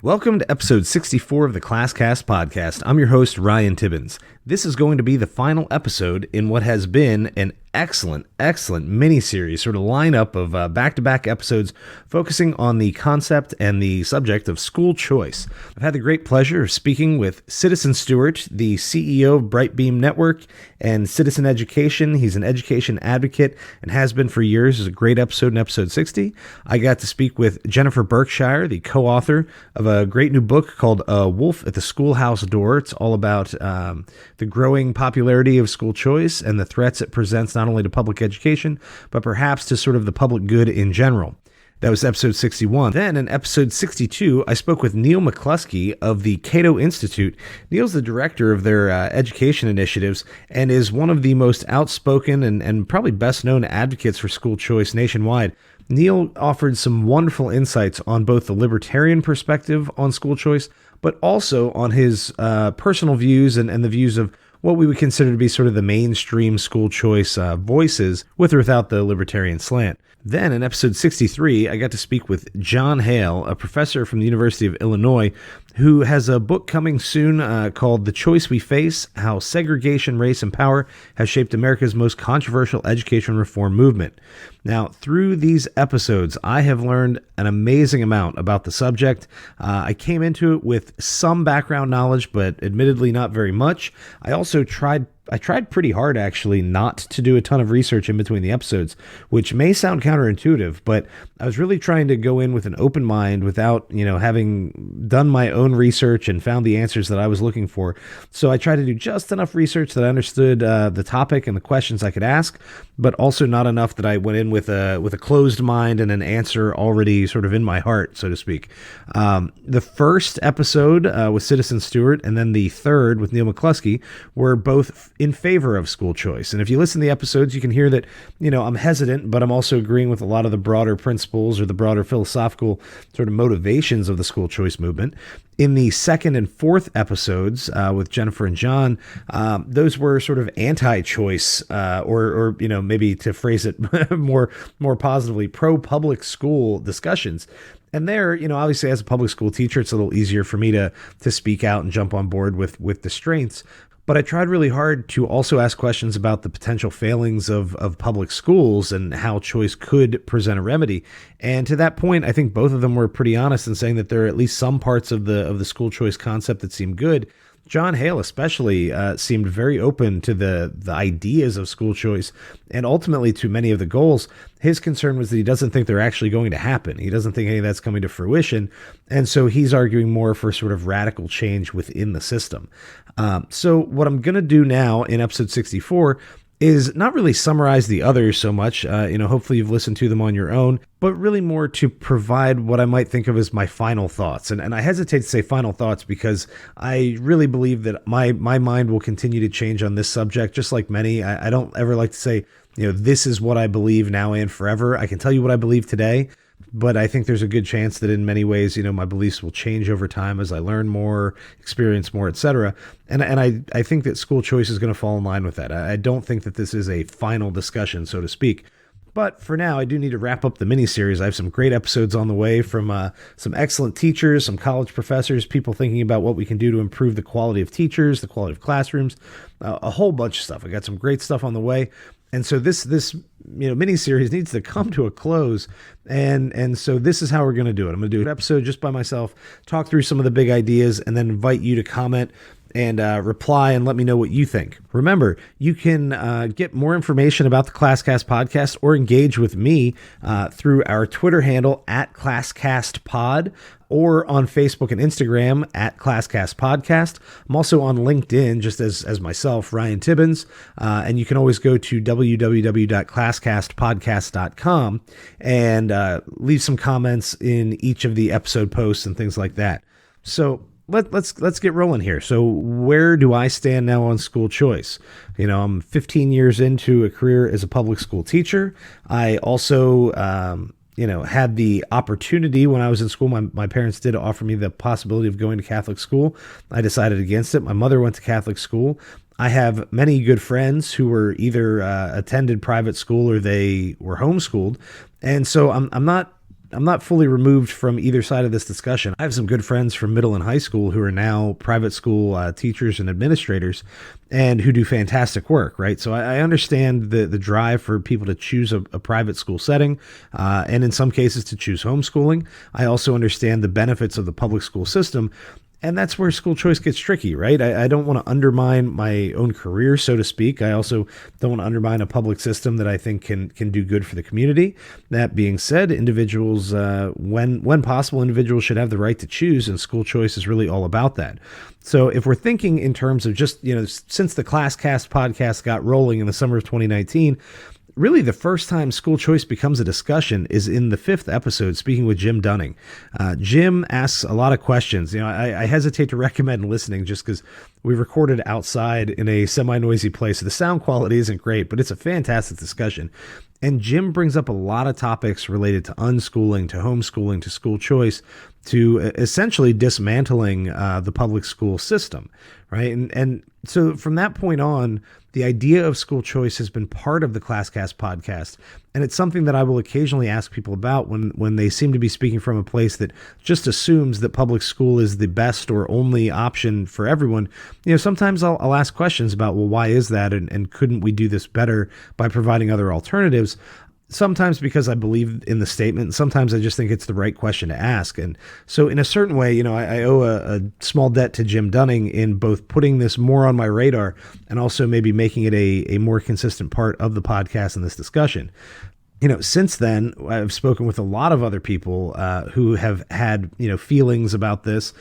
Welcome to episode 64 of the ClassCast Podcast. I'm your host, Ryan Tibbens. This is going to be the final episode in what has been an excellent mini-series, sort of lineup of back-to-back episodes focusing on the concept and the subject of school choice. I've had the great pleasure of speaking with Citizen Stewart, the CEO of Brightbeam Network and Citizen Education. He's an education advocate and has been for years. It was a great episode in episode 60. I got to speak with Jennifer Berkshire, the co-author of a great new book called Wolf at the Schoolhouse Door. It's all about the growing popularity of school choice and the threats it presents not only to public education, but perhaps to sort of the public good in general. That was episode 61. Then in episode 62, I spoke with Neal McCluskey of the Cato Institute. Neal's the director of their education initiatives and is one of the most outspoken and probably best known advocates for school choice nationwide. Neal offered some wonderful insights on both the libertarian perspective on school choice, but also on his personal views and the views of what we would consider to be sort of the mainstream school choice voices, with or without the libertarian slant. Then in episode 63, I got to speak with Jon Hale, a professor from the University of Illinois, who has a book coming soon called The Choice We Face: How Segregation, Race, and Power Has Shaped America's Most Controversial Education Reform Movement. Now, through these episodes, I have learned an amazing amount about the subject. I came into it with some background knowledge, but admittedly not very much. I also tried pretty hard, actually, not to do a ton of research in between the episodes, which may sound counterintuitive, but I was really trying to go in with an open mind without, having done my own research and found the answers that I was looking for. So I tried to do just enough research that I understood the topic and the questions I could ask, but also not enough that I went in with a closed mind and an answer already sort of in my heart, so to speak. The first episode with Citizen Stewart and then the third with Neal McCluskey were both in favor of school choice. And if you listen to the episodes, you can hear that, I'm hesitant, but I'm also agreeing with a lot of the broader principles or the broader philosophical sort of motivations of the school choice movement. In the second and fourth episodes with Jennifer and Jon, those were sort of anti-choice, or maybe to phrase it more positively, pro-public school discussions. And there, obviously as a public school teacher, it's a little easier for me to speak out and jump on board with the strengths. But I tried really hard to also ask questions about the potential failings of public schools and how choice could present a remedy. And to that point, I think both of them were pretty honest in saying that there are at least some parts of the school choice concept that seem good. Jon Hale especially seemed very open to the ideas of school choice and ultimately to many of the goals. His concern was that he doesn't think they're actually going to happen. He doesn't think any of that's coming to fruition. And so he's arguing more for sort of radical change within the system. So what I'm going to do now in episode 64 is not really summarize the others so much. Hopefully you've listened to them on your own, but really more to provide what I might think of as my final thoughts. And I hesitate to say final thoughts because I really believe that my mind will continue to change on this subject, just like many. I don't ever like to say, this is what I believe now and forever. I can tell you what I believe today, but I think there's a good chance that in many ways, my beliefs will change over time as I learn more, experience more, etc. And I think that school choice is going to fall in line with that. I don't think that this is a final discussion, so to speak. But for now, I do need to wrap up the mini-series. I have some great episodes on the way from some excellent teachers, some college professors, people thinking about what we can do to improve the quality of teachers, the quality of classrooms, a whole bunch of stuff. I got some great stuff on the way. And so this mini-series needs to come to a close. And so this is how we're going to do it. I'm going to do an episode just by myself, talk through some of the big ideas, and then invite you to comment and reply and let me know what you think. Remember, you can get more information about the ClassCast podcast or engage with me through our Twitter handle at ClassCastPod or on Facebook and Instagram at ClassCast Podcast. I'm also on LinkedIn just as myself, Ryan Tibbens, and you can always go to www.classcastpodcast.com and leave some comments in each of the episode posts and things like that. So Let's get rolling here. So where do I stand now on school choice? I'm 15 years into a career as a public school teacher. I also, had the opportunity when I was in school. My parents did offer me the possibility of going to Catholic school. I decided against it. My mother went to Catholic school. I have many good friends who were either attended private school or they were homeschooled. And so I'm not I'm not fully removed from either side of this discussion. I have some good friends from middle and high school who are now private school teachers and administrators and who do fantastic work, right? So I understand the drive for people to choose a private school setting and in some cases to choose homeschooling. I also understand the benefits of the public school system. And that's where school choice gets tricky, right? I don't want to undermine my own career, so to speak. I also don't want to undermine a public system that I think can do good for the community. That being said, individuals, when possible, individuals should have the right to choose, and school choice is really all about that. So if we're thinking in terms of just, since the ClassCast podcast got rolling in the summer of 2019, really, the first time school choice becomes a discussion is in the 5th episode, speaking with Jim Dunning. Jim asks a lot of questions. I hesitate to recommend listening just because we recorded outside in a semi-noisy place. So the sound quality isn't great, but it's a fantastic discussion. And Jim brings up a lot of topics related to unschooling, to homeschooling, to school choice, to essentially dismantling the public school system, right? And so from that point on, the idea of school choice has been part of the ClassCast podcast, and it's something that I will occasionally ask people about when they seem to be speaking from a place that just assumes that public school is the best or only option for everyone. Sometimes I'll ask questions about, well, why is that, and couldn't we do this better by providing other alternatives? Sometimes because I believe in the statement, and sometimes I just think it's the right question to ask. And so in a certain way, I owe a small debt to Jim Dunning in both putting this more on my radar and also maybe making it a more consistent part of the podcast and this discussion. Since then, I've spoken with a lot of other people who have had, feelings about this.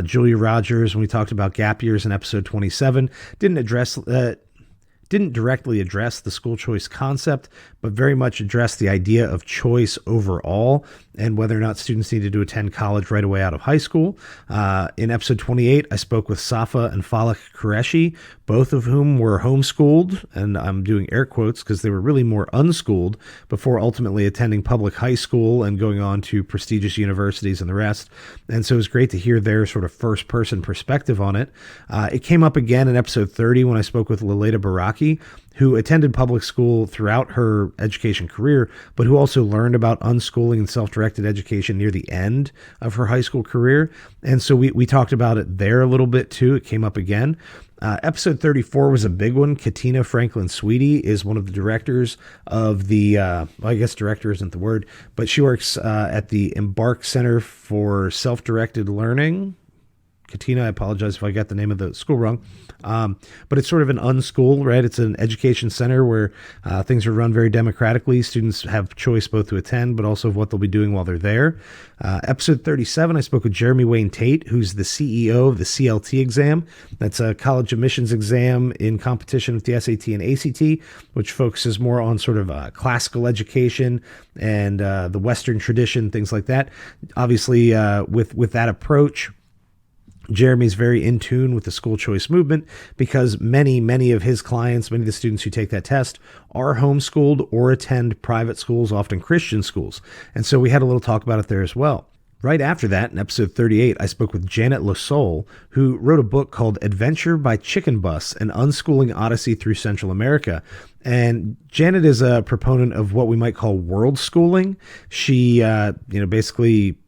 Julia Rogers, when we talked about gap years in episode 27, didn't directly address the school choice concept, but very much addressed the idea of choice overall and whether or not students needed to attend college right away out of high school. In episode 28, I spoke with Safa and Falak Qureshi, both of whom were homeschooled, and I'm doing air quotes because they were really more unschooled before ultimately attending public high school and going on to prestigious universities and the rest. And so it was great to hear their sort of first-person perspective on it. It came up again in episode 30 when I spoke with Leleda Baraki, who attended public school throughout her education career, but who also learned about unschooling and self-directed education near the end of her high school career. And so we talked about it there a little bit too. It came up again. Episode 34 was a big one. Katina Franklin Sweetie is one of the directors of the, I guess director isn't the word, but she works at the Embark Center for Self-Directed Learning. Katina, I apologize if I got the name of the school wrong. But it's sort of an unschool, right? It's an education center where things are run very democratically. Students have choice both to attend, but also of what they'll be doing while they're there. Episode 37, I spoke with Jeremy Wayne Tate, who's the CEO of the CLT exam. That's a college admissions exam in competition with the SAT and ACT, which focuses more on sort of classical education and the Western tradition, things like that. Obviously, with that approach, Jeremy's very in tune with the school choice movement because many of his clients, many of the students who take that test are homeschooled or attend private schools, often Christian schools. And so we had a little talk about it there as well. Right after that, in episode 38, I spoke with Janet Losol, who wrote a book called Adventure by Chicken Bus, an unschooling odyssey through Central America. And Janet is a proponent of what we might call world schooling. She, basically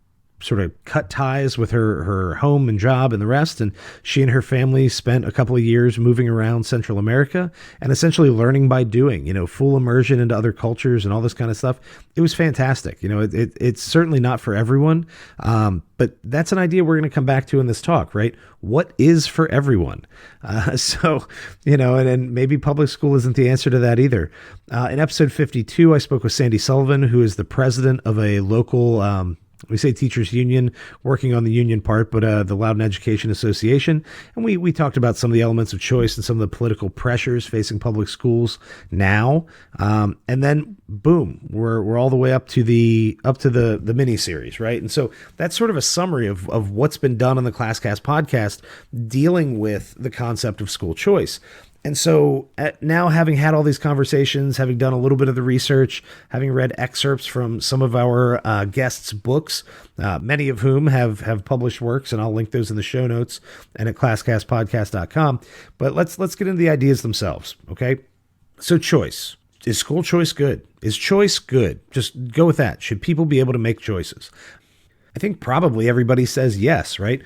sort of cut ties with her home and job and the rest. And she and her family spent a couple of years moving around Central America and essentially learning by doing, full immersion into other cultures and all this kind of stuff. It was fantastic. It's certainly not for everyone. But that's an idea we're going to come back to in this talk, right? What is for everyone? And maybe public school isn't the answer to that either. In episode 52, I spoke with Sandy Sullivan, who is the president of a local, we say teachers union, working on the union part, but the Loudoun Education Association. And we talked about some of the elements of choice and some of the political pressures facing public schools now. And then boom, we're all the way up to the mini series, right? And so that's sort of a summary of what's been done on the ClassCast podcast dealing with the concept of school choice. And so now, having had all these conversations, having done a little bit of the research, having read excerpts from some of our guests' books, many of whom have published works, and I'll link those in the show notes and at classcastpodcast.com. But let's get into the ideas themselves, okay? So choice. Is school choice good? Is choice good? Just go with that. Should people be able to make choices? I think probably everybody says yes, right?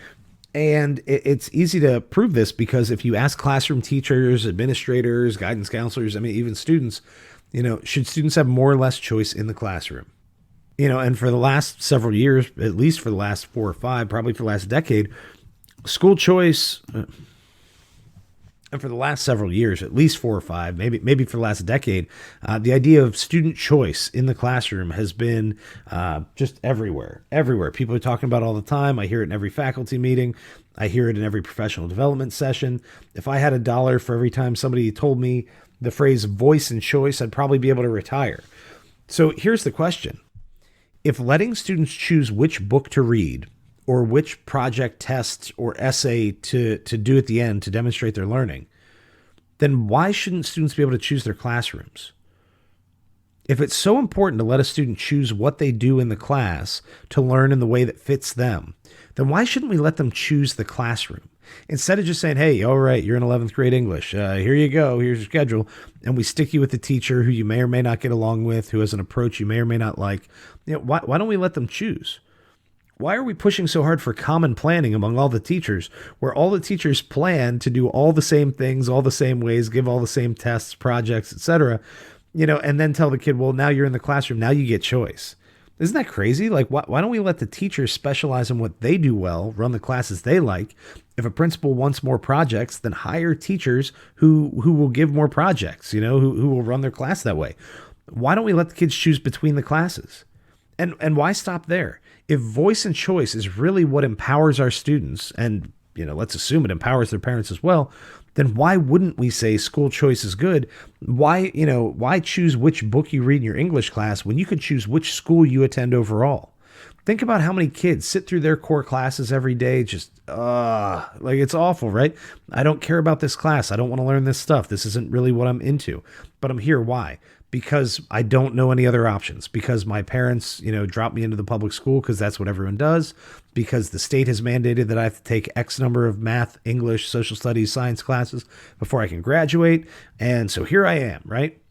And it's easy to prove this because if you ask classroom teachers, administrators, guidance counselors, I mean, even students, should students have more or less choice in the classroom? And for the last several years, at least for the last 4 or 5, probably for the last decade, school choice, and for the last several years, at least 4 or 5, maybe for the last decade, the idea of student choice in the classroom has been just everywhere. People are talking about it all the time. I hear it in every faculty meeting. I hear it in every professional development session. If I had $1 for every time somebody told me the phrase voice and choice, I'd probably be able to retire. So here's the question. If letting students choose which book to read or which project, test, or essay to do at the end to demonstrate their learning, then why shouldn't students be able to choose their classrooms? If it's so important to let a student choose what they do in the class to learn in the way that fits them, then why shouldn't we let them choose the classroom? Instead of just saying, hey, all right, you're in 11th grade English. Here you go. Here's your schedule. And we stick you with the teacher who you may or may not get along with, who has an approach you may or may not like. Why don't we let them choose? Why are we pushing so hard for common planning among all the teachers, where all the teachers plan to do all the same things, all the same ways, give all the same tests, projects, etc., and then tell the kid, well, now you're in the classroom, now you get choice. Isn't that crazy? Like, why don't we let the teachers specialize in what they do well, run the classes they like? If a principal wants more projects, then hire teachers who will give more projects, who will run their class that way. Why don't we let the kids choose between the classes? And why stop there? If voice and choice is really what empowers our students, and let's assume it empowers their parents as well, then why wouldn't we say school choice is good? Why choose which book you read in your English class when you could choose which school you attend overall? Think about how many kids sit through their core classes every day, just, like it's awful, right? I don't care about this class. I don't want to learn this stuff. This isn't really what I'm into, but I'm here. Why? Because I don't know any other options, because my parents, dropped me into the public school because that's what everyone does, because the state has mandated that I have to take X number of math, English, social studies, science classes before I can graduate. And so here I am, right?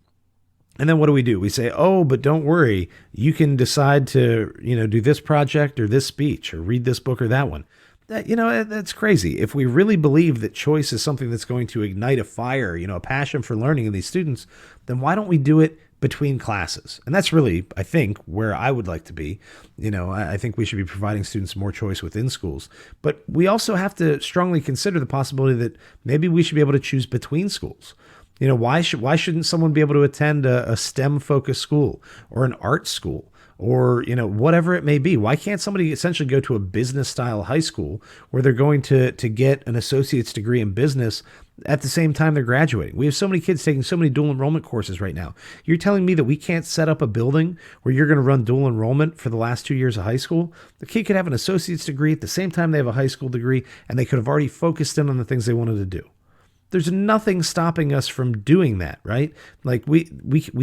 And then what do? We say, oh, but don't worry, you can decide to, do this project or this speech or read this book or that one. That's crazy. If we really believe that choice is something that's going to ignite a fire, a passion for learning in these students, then why don't we do it between classes? And that's really, I think, where I would like to be. I think we should be providing students more choice within schools. But we also have to strongly consider the possibility that maybe we should be able to choose between schools. Why shouldn't someone be able to attend a STEM-focused school or an art school? Or, whatever it may be? Why can't somebody essentially go to a business style high school where they're going to get an associate's degree in business at the same time they're graduating? We have so many kids taking so many dual enrollment courses right now. You're telling me that we can't set up a building where you're going to run dual enrollment for the last 2 years of high school? The kid could have an associate's degree at the same time they have a high school degree, and they could have already focused in on the things they wanted to do. There's nothing stopping us from doing that, right? Like we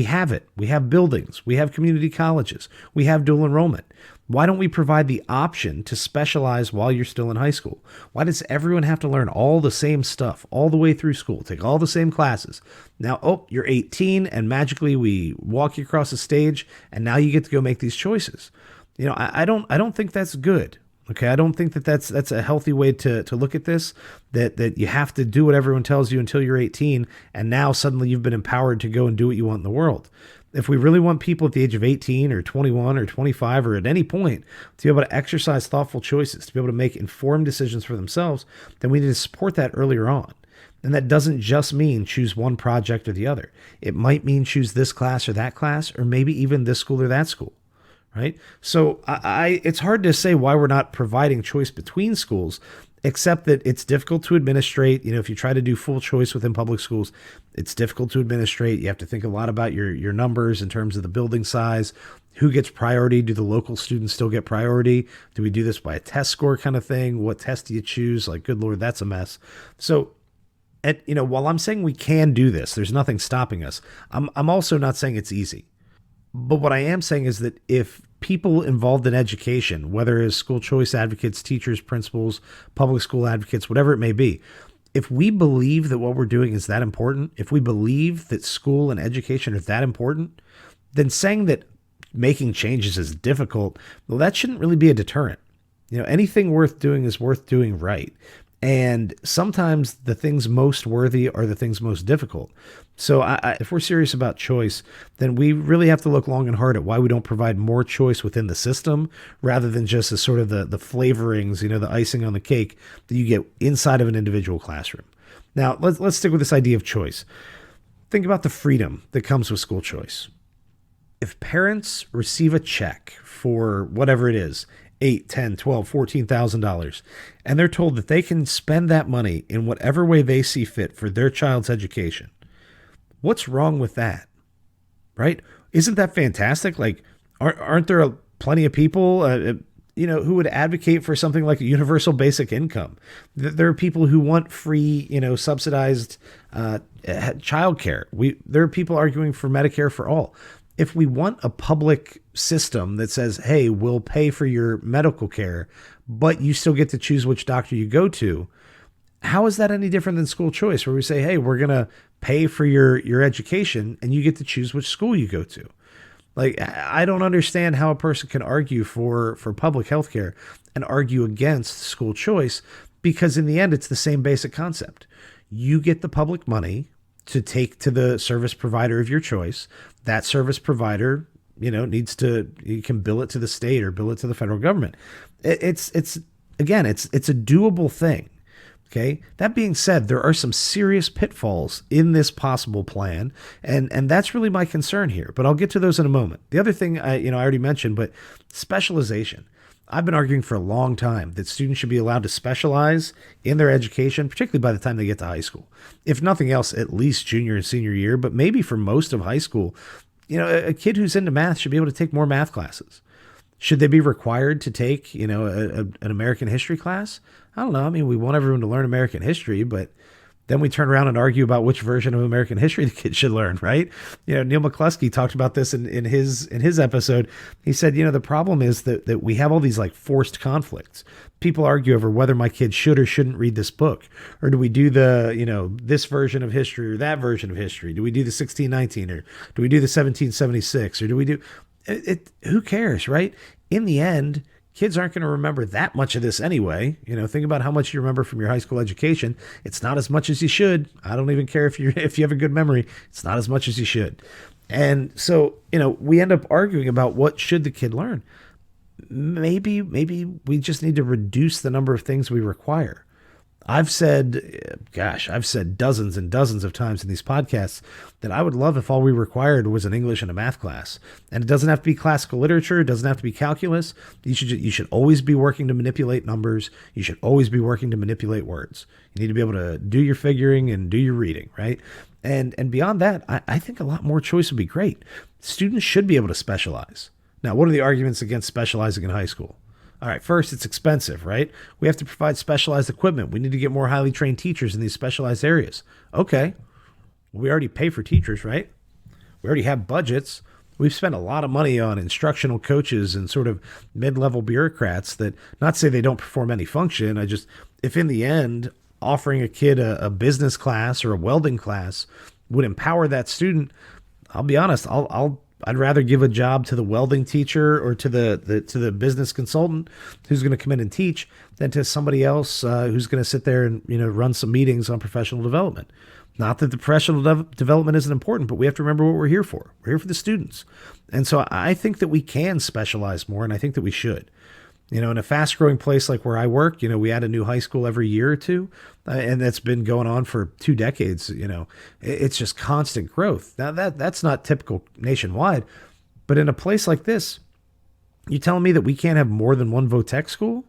have it. We have buildings. We have community colleges. We have dual enrollment. Why don't we provide the option to specialize while you're still in high school? Why does everyone have to learn all the same stuff all the way through school, take all the same classes? Now, you're 18 and magically we walk you across the stage and now you get to go make these choices. I don't think that's good. Okay, I don't think that's a healthy way to look at this, that you have to do what everyone tells you until you're 18, and now suddenly you've been empowered to go and do what you want in the world. If we really want people at the age of 18 or 21 or 25 or at any point to be able to exercise thoughtful choices, to be able to make informed decisions for themselves, then we need to support that earlier on. And that doesn't just mean choose one project or the other. It might mean choose this class or that class, or maybe even this school or that school. Right. So it's hard to say why we're not providing choice between schools, except that it's difficult to administrate. If you try to do full choice within public schools, it's difficult to administrate. You have to think a lot about your numbers in terms of the building size, who gets priority. Do the local students still get priority? Do we do this by a test score kind of thing? What test do you choose? Like, good Lord, that's a mess. So, while I'm saying we can do this, there's nothing stopping us. I'm also not saying it's easy. But what I am saying is that if people involved in education, whether as school choice advocates, teachers, principals, public school advocates, whatever it may be, If we believe that what we're doing is that important, if we believe that school and education are that important, then saying that making changes is difficult, well, that shouldn't really be a deterrent. Anything worth doing is worth doing right. And sometimes the things most worthy are the things most difficult. So if we're serious about choice, then we really have to look long and hard at why we don't provide more choice within the system rather than just as sort of the flavorings, the icing on the cake that you get inside of an individual classroom. Now, let's stick with this idea of choice. Think about the freedom that comes with school choice. If parents receive a check for whatever it is, $8, $10, $12, $14,000, and they're told that they can spend that money in whatever way they see fit for their child's education, what's wrong with that? Right? Isn't that fantastic? Like, aren't there plenty of people, who would advocate for something like a universal basic income? There are people who want free, subsidized childcare. There are people arguing for Medicare for all. If we want a public system that says, hey, we'll pay for your medical care, but you still get to choose which doctor you go to, how is that any different than school choice, where we say, hey, we're going to pay for your education and you get to choose which school you go to? Like, I don't understand how a person can argue for public health care and argue against school choice, because in the end, it's the same basic concept. You get the public money to take to the service provider of your choice. That service provider, you can bill it to the state or bill it to the federal government. It's a doable thing. Okay. That being said, there are some serious pitfalls in this possible plan. And that's really my concern here, but I'll get to those in a moment. The other thing I already mentioned, but specialization. I've been arguing for a long time that students should be allowed to specialize in their education, particularly by the time they get to high school. If nothing else, at least junior and senior year, but maybe for most of high school, a kid who's into math should be able to take more math classes. Should they be required to take, an American history class? I don't know. I mean, we want everyone to learn American history, but then we turn around and argue about which version of American history the kids should learn, right? Neal McCluskey talked about this in his episode. He said, the problem is that we have all these like forced conflicts. People argue over whether my kid should or shouldn't read this book, or do we do the, this version of history or that version of history? Do we do the 1619 or do we do the 1776 or do we do it? Who cares, right? In the end, kids aren't going to remember that much of this anyway. Think about how much you remember from your high school education. It's not as much as you should. I don't even care if you have a good memory. It's not as much as you should. And so, we end up arguing about what should the kid learn. Maybe we just need to reduce the number of things we require. I've said dozens and dozens of times in these podcasts that I would love if all we required was an English and a math class. And it doesn't have to be classical literature. It doesn't have to be calculus. You should always be working to manipulate numbers. You should always be working to manipulate words. You need to be able to do your figuring and do your reading, right? And beyond that, I think a lot more choice would be great. Students should be able to specialize. Now, what are the arguments against specializing in high school? All right, first, it's expensive, right? We have to provide specialized equipment. We need to get more highly trained teachers in these specialized areas. Okay, we already pay for teachers, right? We already have budgets. We've spent a lot of money on instructional coaches and sort of mid-level bureaucrats that, not to say they don't perform any function, if in the end, offering a kid a business class or a welding class would empower that student, I'll be honest, I'd rather give a job to the welding teacher or to the business consultant who's going to come in and teach than to somebody else who's going to sit there and run some meetings on professional development. Not that the professional development isn't important, but we have to remember what we're here for. We're here for the students. And so I think that we can specialize more, and I think that we should. In a fast-growing place like where I work, we add a new high school every year or two, and that's been going on for 2 decades. It's just constant growth. Now, that's not typical nationwide, but in a place like this, you telling me that we can't have more than one vo-tech school?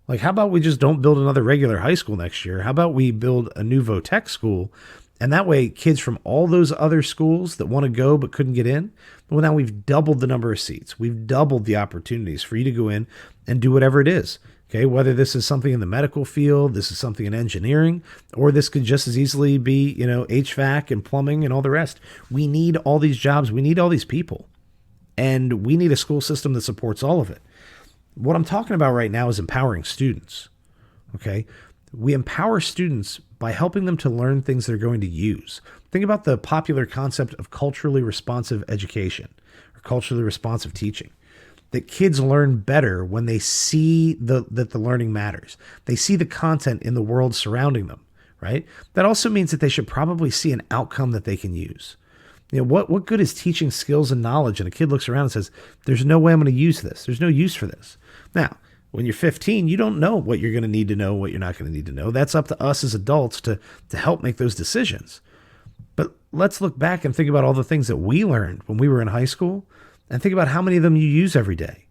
Like, how about we just don't build another regular high school next year? How about we build a new vo-tech school? And that way, kids from all those other schools that want to go but couldn't get in, well, now we've doubled the number of seats. We've doubled the opportunities for you to go in and do whatever it is. Okay, whether this is something in the medical field, this is something in engineering, or this could just as easily be, HVAC and plumbing and all the rest. We need all these jobs. We need all these people. And we need a school system that supports all of it. What I'm talking about right now is empowering students. Okay, we empower students by helping them to learn things they're going to use. Think about the popular concept of culturally responsive education or culturally responsive teaching. That kids learn better when they see that the learning matters. They see the content in the world surrounding them, right? That also means that they should probably see an outcome that they can use. What good is teaching skills and knowledge? And a kid looks around and says, there's no way I'm going to use this. There's no use for this. Now, when you're 15, you don't know what you're going to need to know, what you're not going to need to know. That's up to us as adults to help make those decisions. But let's look back and think about all the things that we learned when we were in high school and think about how many of them you use every day.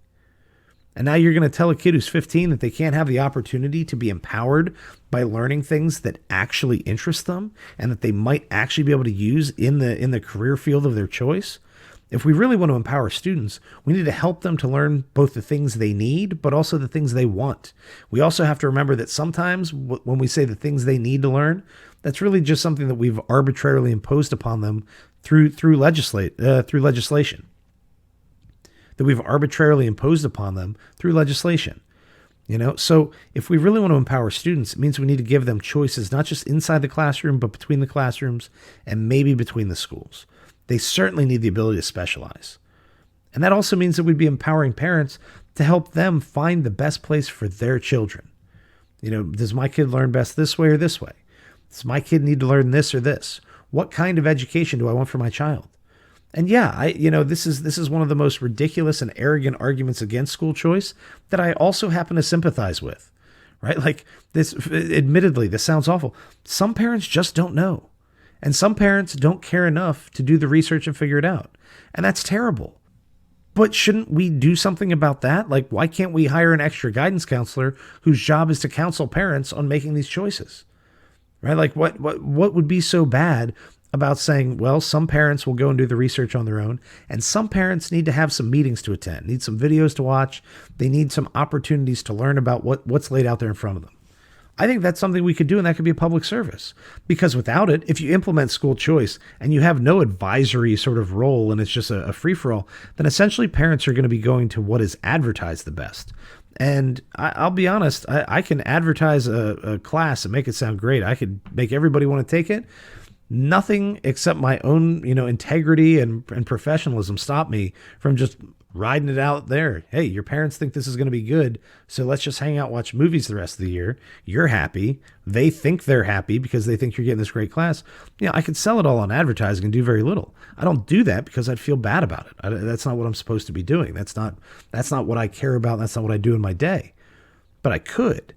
And now you're going to tell a kid who's 15 that they can't have the opportunity to be empowered by learning things that actually interest them and that they might actually be able to use in the career field of their choice. If we really want to empower students, we need to help them to learn both the things they need, but also the things they want. We also have to remember that sometimes when we say the things they need to learn, that's really just something that we've arbitrarily imposed upon them through legislation. That we've arbitrarily imposed upon them through legislation. So if we really want to empower students, it means we need to give them choices, not just inside the classroom, but between the classrooms and maybe between the schools. They certainly need the ability to specialize. And that also means that we'd be empowering parents to help them find the best place for their children. Does my kid learn best this way or this way? Does my kid need to learn this or this? What kind of education do I want for my child? And yeah, this is one of the most ridiculous and arrogant arguments against school choice that I also happen to sympathize with, right? Like this, admittedly, this sounds awful. Some parents just don't know. And some parents don't care enough to do the research and figure it out. And that's terrible. But shouldn't we do something about that? Like, why can't we hire an extra guidance counselor whose job is to counsel parents on making these choices? Right? Like what would be so bad about saying, well, some parents will go and do the research on their own, and some parents need to have some meetings to attend, need some videos to watch. They need some opportunities to learn about what's laid out there in front of them. I think that's something we could do, and that could be a public service. Because without it, if you implement school choice and you have no advisory sort of role and it's just a free-for-all, then essentially parents are going to be going to what is advertised the best. And I'll be honest, I can advertise a class and make it sound great. I could make everybody want to take it. Nothing except my own, integrity and professionalism stop me from just riding it out there. Hey, your parents think this is going to be good, so let's just hang out, watch movies the rest of the year. You're happy. They think they're happy because they think you're getting this great class. I could sell it all on advertising and do very little. I don't do that because I'd feel bad about it. That's not what I'm supposed to be doing. That's not what I care about. That's not what I do in my day. But I could.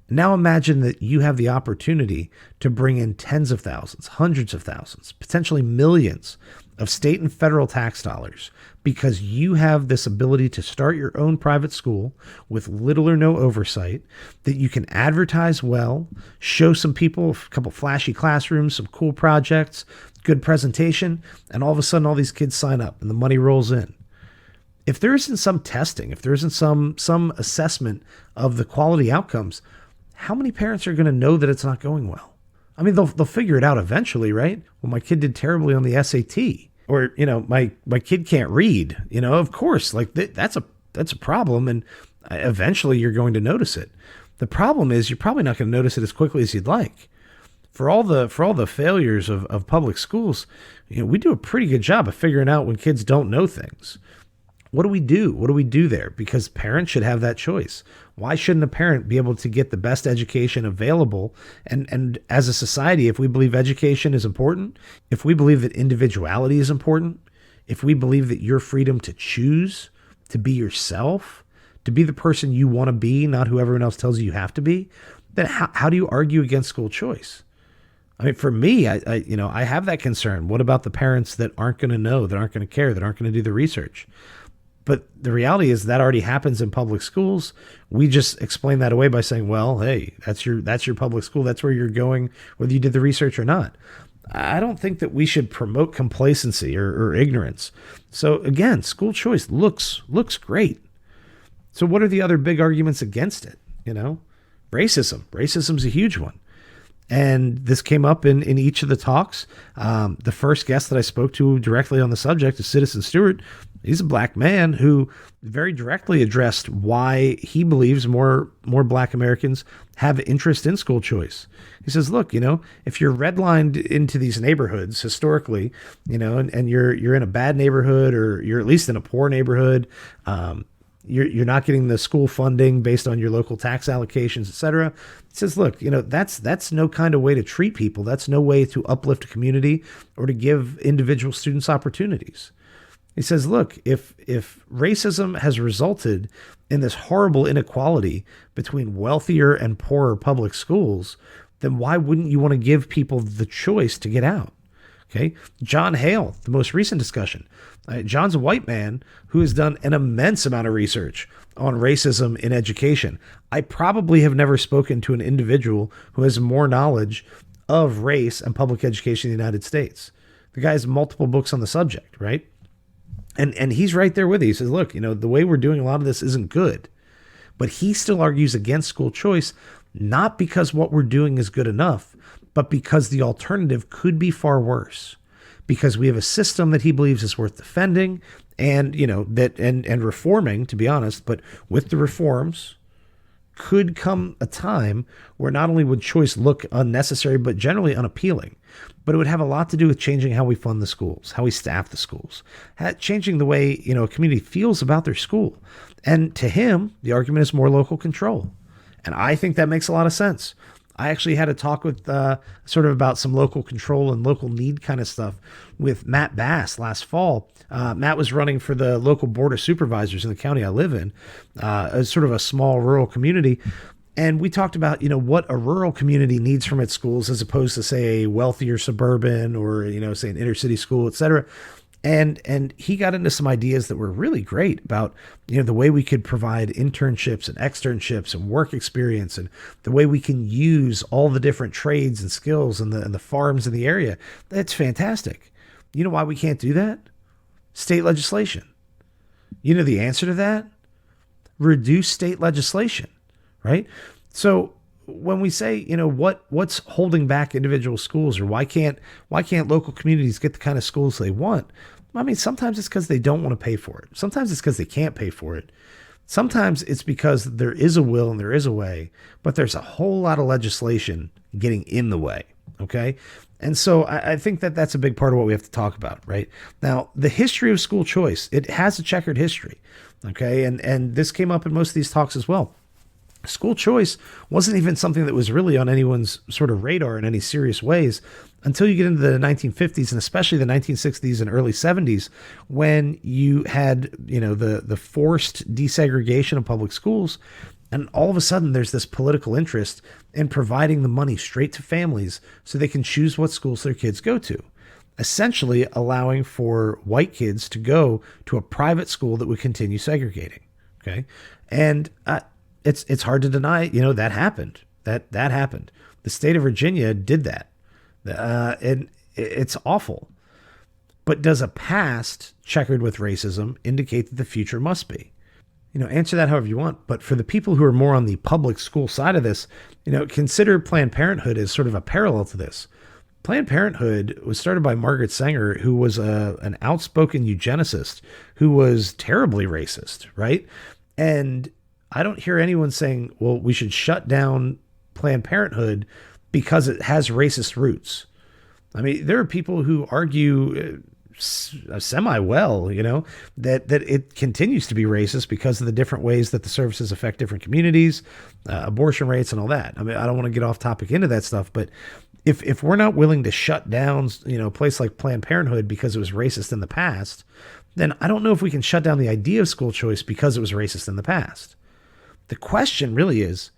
Now imagine that you have the opportunity to bring in tens of thousands, hundreds of thousands, potentially millions of state and federal tax dollars because you have this ability to start your own private school with little or no oversight, that you can advertise well, show some people a couple flashy classrooms, some cool projects, good presentation, and all of a sudden all these kids sign up and the money rolls in. If there isn't some testing, if there isn't some assessment of the quality outcomes, how many parents are going to know that it's not going well? I mean, they'll figure it out eventually, right? Well, my kid did terribly on the SAT, or my kid can't read. Of course, like that's a problem, and eventually you're going to notice it. The problem is you're probably not going to notice it as quickly as you'd like. For all the failures of public schools, we do a pretty good job of figuring out when kids don't know things. What do we do? What do we do there? Because parents should have that choice. Why shouldn't a parent be able to get the best education available? And as a society, if we believe education is important, if we believe that individuality is important, if we believe that your freedom to choose, to be yourself, to be the person you want to be, not who everyone else tells you have to be, then how do you argue against school choice? I mean, for me, I have that concern. What about the parents that aren't going to know, that aren't going to care, that aren't going to do the research? But the reality is that already happens in public schools. We just explain that away by saying, well, hey, that's your public school. That's where you're going, whether you did the research or not. I don't think that we should promote complacency or ignorance. So again, school choice looks great. So what are the other big arguments against it? Racism. Racism's a huge one. And this came up in each of the talks. The first guest that I spoke to directly on the subject is Citizen Stewart, He's a black man who very directly addressed why he believes more black Americans have interest in school choice. He says, look, if you're redlined into these neighborhoods historically, and you're in a bad neighborhood, or you're at least in a poor neighborhood, you're not getting the school funding based on your local tax allocations, et cetera. He says, look, that's no kind of way to treat people. That's no way to uplift a community or to give individual students opportunities. He says, look, if racism has resulted in this horrible inequality between wealthier and poorer public schools, then why wouldn't you want to give people the choice to get out? Okay. Jon Hale, the most recent discussion. John's a white man who has done an immense amount of research on racism in education. I probably have never spoken to an individual who has more knowledge of race and public education in the United States. The guy has multiple books on the subject, right? And he's right there with you. He says, look, the way we're doing a lot of this isn't good. But he still argues against school choice, not because what we're doing is good enough, but because the alternative could be far worse. Because we have a system that he believes is worth defending and, and reforming, to be honest. But with the reforms could come a time where not only would choice look unnecessary, but generally unappealing. But it would have a lot to do with changing how we fund the schools, how we staff the schools, changing the way, a community feels about their school. And to him, the argument is more local control. And I think that makes a lot of sense. I actually had a talk with sort of about some local control and local need kind of stuff with Matt Bass last fall. Matt was running for the local board of supervisors in the county I live in, as sort of a small rural community. And we talked about, what a rural community needs from its schools as opposed to, say, a wealthier suburban or, say an inner city school, et cetera. And he got into some ideas that were really great about, the way we could provide internships and externships and work experience and the way we can use all the different trades and skills and the farms in the area. That's fantastic. You know why we can't do that? State legislation. You know the answer to that? Reduce state legislation, right? So when we say, what's holding back individual schools, or why can't local communities get the kind of schools they want? I mean, sometimes it's because they don't want to pay for it. Sometimes it's because they can't pay for it. Sometimes it's because there is a will and there is a way, but there's a whole lot of legislation getting in the way. Okay. And so I think that that's a big part of what we have to talk about right now. The history of school choice, it has a checkered history. Okay. And this came up in most of these talks as well. School choice wasn't even something that was really on anyone's sort of radar in any serious ways until you get into the 1950s and especially the 1960s and early 70s, when you had, the forced desegregation of public schools. And all of a sudden there's this political interest in providing the money straight to families so they can choose what schools their kids go to, essentially allowing for white kids to go to a private school that would continue segregating. Okay. And, it's hard to deny, that happened. That happened. The state of Virginia did that. And it's awful. But does a past checkered with racism indicate that the future must be? Answer that however you want. But for the people who are more on the public school side of this, consider Planned Parenthood as sort of a parallel to this. Planned Parenthood was started by Margaret Sanger, who was an outspoken eugenicist who was terribly racist, right? And I don't hear anyone saying, well, we should shut down Planned Parenthood because it has racist roots. I mean, there are people who argue semi-well, that it continues to be racist because of the different ways that the services affect different communities, abortion rates and all that. I mean, I don't want to get off topic into that stuff, but if we're not willing to shut down, a place like Planned Parenthood because it was racist in the past, then I don't know if we can shut down the idea of school choice because it was racist in the past. The question really is,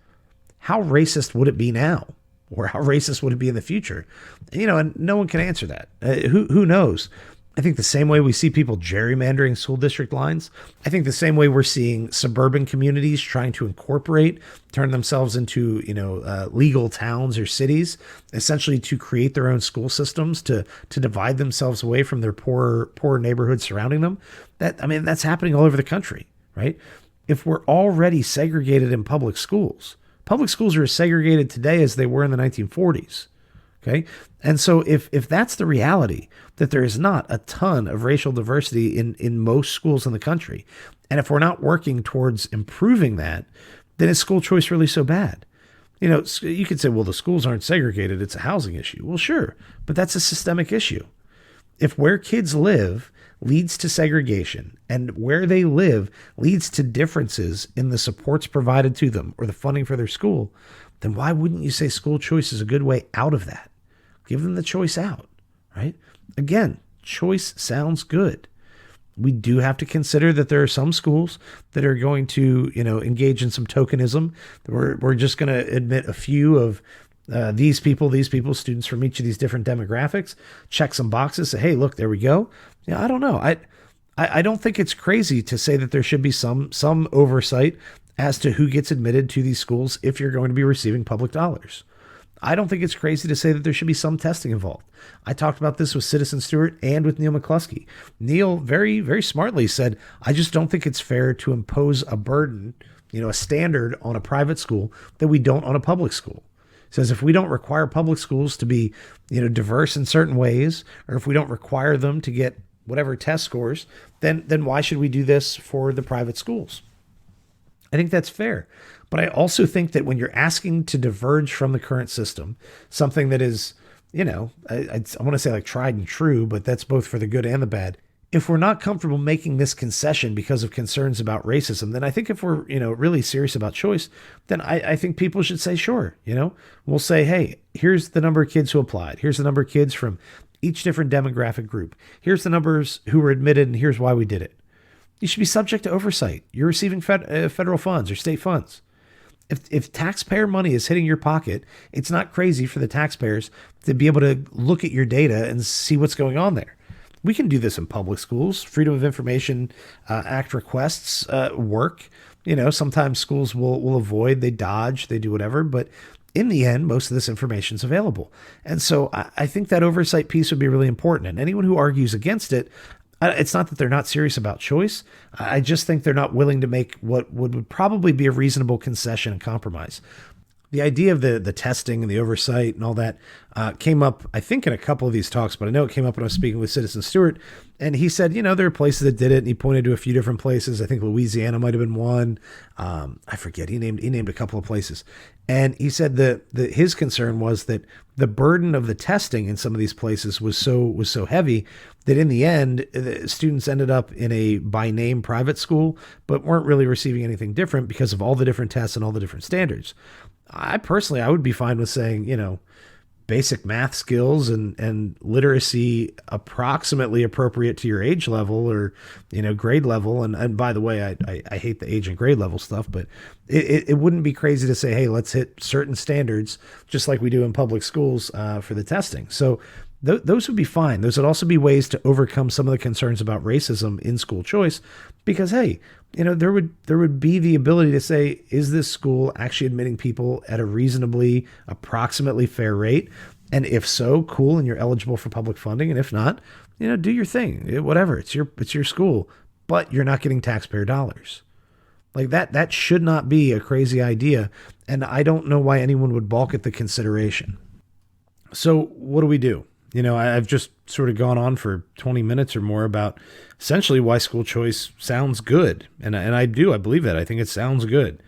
how racist would it be now? Or how racist would it be in the future? And no one can answer that. Who knows? I think the same way we see people gerrymandering school district lines, I think the same way we're seeing suburban communities trying to turn themselves into, legal towns or cities, essentially to create their own school systems to divide themselves away from their poor neighborhoods surrounding them. That's happening all over the country, right? If we're already segregated in public schools are as segregated today as they were in the 1940s. Okay. And so if that's the reality, that there is not a ton of racial diversity in most schools in the country, and if we're not working towards improving that, then is school choice really so bad? You could say, well, the schools aren't segregated. It's a housing issue. Well, sure, but that's a systemic issue. If where kids live leads to segregation and where they live leads to differences in the supports provided to them or the funding for their school, then why wouldn't you say school choice is a good way out of that? Give them the choice out, right? Again, choice sounds good. We do have to consider that there are some schools that are going to, engage in some tokenism. We're just going to admit a few of these people, students from each of these different demographics, check some boxes, say, hey, look, there we go. Yeah, I don't know. I don't think it's crazy to say that there should be some oversight as to who gets admitted to these schools if you're going to be receiving public dollars. I don't think it's crazy to say that there should be some testing involved. I talked about this with Citizen Stewart and with Neal McCluskey. Neal very, very smartly said, I just don't think it's fair to impose a burden, a standard on a private school that we don't on a public school. Says if we don't require public schools to be, diverse in certain ways, or if we don't require them to get whatever test scores, then why should we do this for the private schools? I think that's fair. But I also think that when you're asking to diverge from the current system, something that is, I want to say like tried and true, but that's both for the good and the bad. If we're not comfortable making this concession because of concerns about racism, then I think if we're, really serious about choice, then I think people should say, sure, we'll say, hey, here's the number of kids who applied. Here's the number of kids from each different demographic group. Here's the numbers who were admitted, and here's why we did it. You should be subject to oversight. You're receiving federal funds or state funds. If taxpayer money is hitting your pocket, it's not crazy for the taxpayers to be able to look at your data and see what's going on there. We can do this in public schools. Freedom of Information Act requests work. Sometimes schools will avoid, they dodge, they do whatever, but in the end, most of this information is available. And so I think that oversight piece would be really important. And anyone who argues against it, it's not that they're not serious about choice. I just think they're not willing to make what would probably be a reasonable concession and compromise. The idea of the testing and the oversight and all that came up, I think, in a couple of these talks, but I know it came up when I was speaking with Citizen Stewart. And he said, there are places that did it, and he pointed to a few different places. I think Louisiana might have been one. I forget. He named a couple of places. And he said that his concern was that the burden of the testing in some of these places was so heavy that in the end, the students ended up in a by name private school, but weren't really receiving anything different because of all the different tests and all the different standards. I would be fine with saying, basic math skills and literacy approximately appropriate to your age level or, grade level. And by the way, I hate the age and grade level stuff, but it wouldn't be crazy to say, hey, let's hit certain standards just like we do in public schools for the testing. So those would be fine. Those would also be ways to overcome some of the concerns about racism in school choice because, hey, there would be the ability to say, is this school actually admitting people at a reasonably, approximately fair rate? And if so, cool, and you're eligible for public funding. And if not, do your thing, whatever. It's your school, but you're not getting taxpayer dollars. Like that should not be a crazy idea. And I don't know why anyone would balk at the consideration. So what do we do? I've just sort of gone on for 20 minutes or more about essentially why school choice sounds good. And I believe that. I think it sounds good.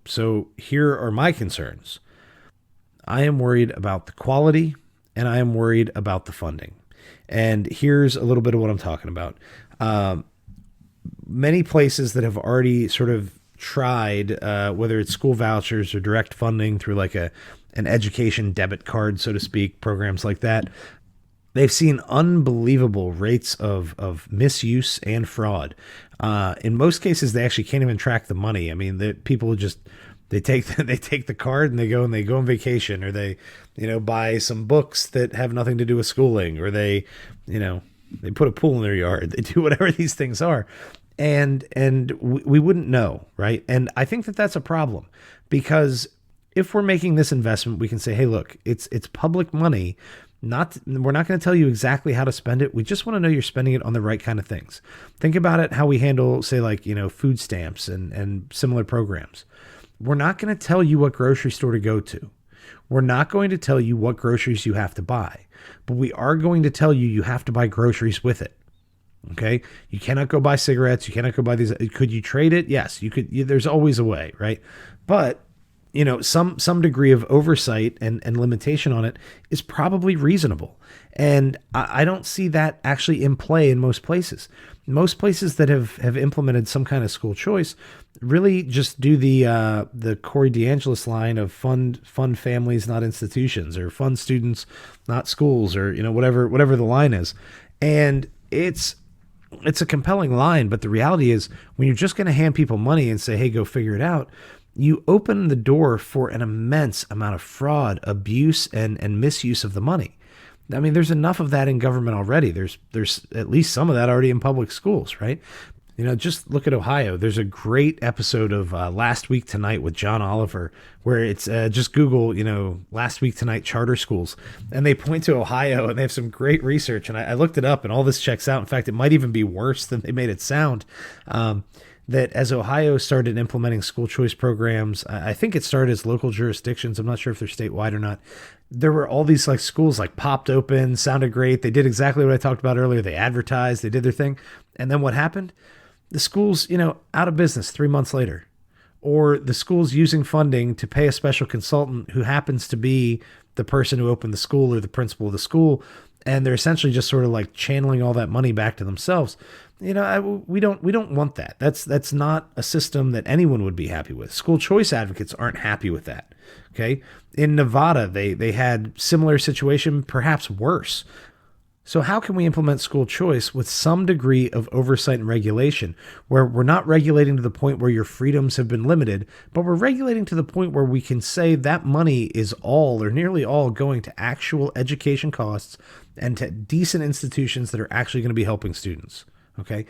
So here are my concerns. I am worried about the quality and I am worried about the funding. And here's a little bit of what I'm talking about. Many places that have already sort of tried, whether it's school vouchers or direct funding through like an education debit card, so to speak, programs like that, they've seen unbelievable rates of misuse and fraud. In most cases, they actually can't even track the money. I mean, the people just they take the card and they go on vacation, or they buy some books that have nothing to do with schooling, or they put a pool in their yard. They do whatever these things are, and we wouldn't know, right? And I think that that's a problem because if we're making this investment, we can say, hey, look, it's public money. We're not going to tell you exactly how to spend it. We just want to know you're spending it on the right kind of things. Think about it, how we handle, say, like, food stamps and similar programs. We're not going to tell you what grocery store to go to. We're not going to tell you what groceries you have to buy, but we are going to tell you you have to buy groceries with it. Okay. You cannot go buy cigarettes. You cannot go buy these. Could you trade it? Yes, you could. There's always a way, right? But some degree of oversight and limitation on it is probably reasonable. And I don't see that actually in play in most places. Most places that have implemented some kind of school choice really just do the Corey DeAngelis line of fund families, not institutions, or fund students, not schools, or whatever the line is. And it's a compelling line, but the reality is when you're just going to hand people money and say, hey, go figure it out, you open the door for an immense amount of fraud, abuse, and misuse of the money. I mean, there's enough of that in government already. There's at least some of that already in public schools, right? Just look at Ohio. There's a great episode of Last Week Tonight with John Oliver, where it's just Google, Last Week Tonight charter schools. And they point to Ohio and they have some great research. And I looked it up and all this checks out. In fact, it might even be worse than they made it sound. That as Ohio started implementing school choice programs, I think it started as local jurisdictions. I'm not sure if they're statewide or not. There were all these schools popped open, sounded great. They did exactly what I talked about earlier. They advertised, they did their thing. And then what happened? The school's, out of business 3 months later, or the school's using funding to pay a special consultant who happens to be the person who opened the school or the principal of the school. And they're essentially just sort of channeling all that money back to themselves. We don't want that. That's not a system that anyone would be happy with. School choice advocates aren't happy with that. Okay. In Nevada, they had similar situation, perhaps worse. So how can we implement school choice with some degree of oversight and regulation, where we're not regulating to the point where your freedoms have been limited, but we're regulating to the point where we can say that money is all or nearly all going to actual education costs and to decent institutions that are actually going to be helping students? Okay.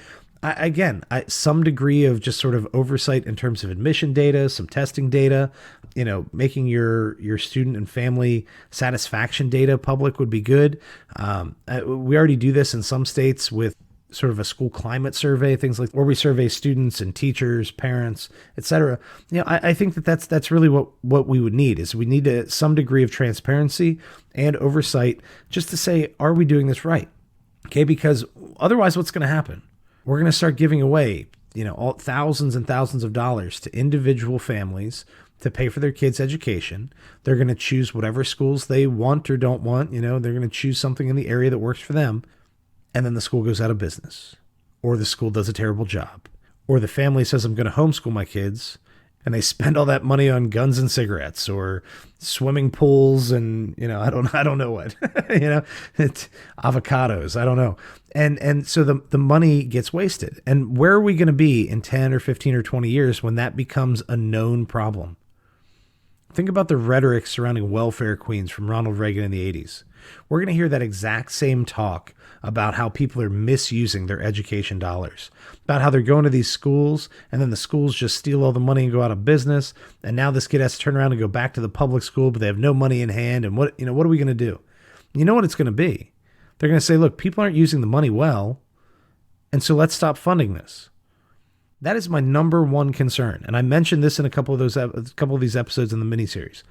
Some degree of just sort of oversight in terms of admission data, some testing data, making your student and family satisfaction data public would be good. We already do this in some states with sort of a school climate survey, things like where we survey students and teachers, parents, etc. I think that's really what we would need is we need some degree of transparency and oversight just to say, are we doing this right? Okay. Because otherwise what's going to happen? We're going to start giving away, all thousands and thousands of dollars to individual families to pay for their kids' education. They're going to choose whatever schools they want or don't want. They're going to choose something in the area that works for them. And then the school goes out of business, or the school does a terrible job, or the family says, I'm going to homeschool my kids. And they spend all that money on guns and cigarettes or swimming pools and, I don't know what, it's avocados. I don't know. And so the money gets wasted. And where are we going to be in 10 or 15 or 20 years when that becomes a known problem? Think about the rhetoric surrounding welfare queens from Ronald Reagan in the 80s. We're going to hear that exact same talk about how people are misusing their education dollars, about how they're going to these schools and then the schools just steal all the money and go out of business. And now this kid has to turn around and go back to the public school, but they have no money in hand. And what are we going to do? You know what it's going to be? They're going to say, look, people aren't using the money well. And so let's stop funding this. That is my number one concern. And I mentioned this in a couple of these episodes in the miniseries.